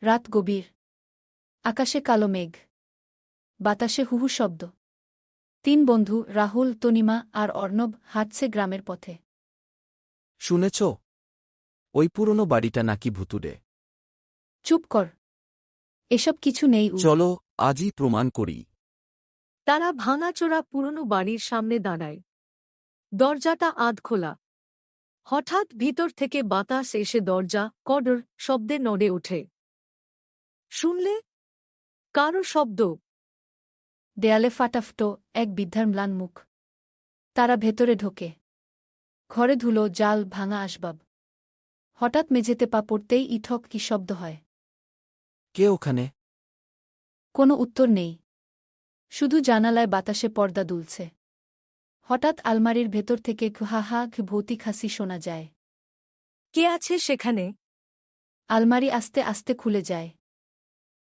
রাত গভীর। আকাশে কালো মেঘ, বাতাসে হুহু শব্দ। তিন বন্ধু রাহুল, তনিমা আর অর্ণব হাঁটছে গ্রামের পথে। শুনেছ, ওই পুরনো বাড়িটা নাকি ভুতুড়ে। চুপ কর, এসব কিছু নেই। চলো আজই প্রমাণ করি। তারা ভাঙাচোরা পুরনো বাড়ির সামনে দাঁড়ায়। দরজাটা আধ খোলা। হঠাৎ ভিতর থেকে বাতাস এসে দরজা কডর শব্দে নড়ে ওঠে। শুনলে? কারো শব্দ। দেয়ালে ফাটাফটো এক বৃদ্ধার ম্লান মুখ। তারা ভেতরে ঢোকে। ঘরে ধুলো, জাল, ভাঙা আসবাব। হঠাৎ মেঝেতে পা পড়তেই ইঠক কি শব্দ হয়। কে ওখানে? কোনো উত্তর নেই, শুধু জানালায় বাতাসে পর্দা দুলছে। হঠাৎ আলমারির ভেতর থেকে হা হা ভৌতিক হাসি শোনা যায়। কে আছে সেখানে? আলমারি আস্তে আস্তে খুলে যায়।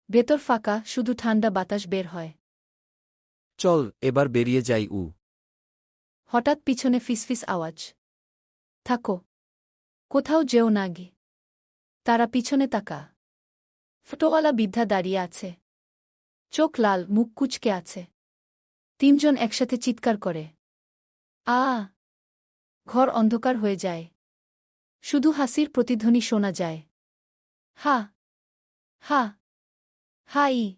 ভেতর ফাঁকা, শুধু ঠান্ডা বাতাস বের হয়। চল এবার বেরিয়ে যাই। হঠাৎ পিছনে ফিসফিস আওয়াজ। থাকো, কোথাও যেও না গে। তারা পিছনে তাকা। ফটোওয়ালা বৃদ্ধা দাঁড়িয়ে আছে। চোখ লাল, মুখ কুচকে আছে। তিনজন একসাথে চিৎকার করে। আ! ঘর অন্ধকার হয়ে যায়। শুধু হাসির প্রতিধ্বনি শোনা যায়। হা হা হা ই।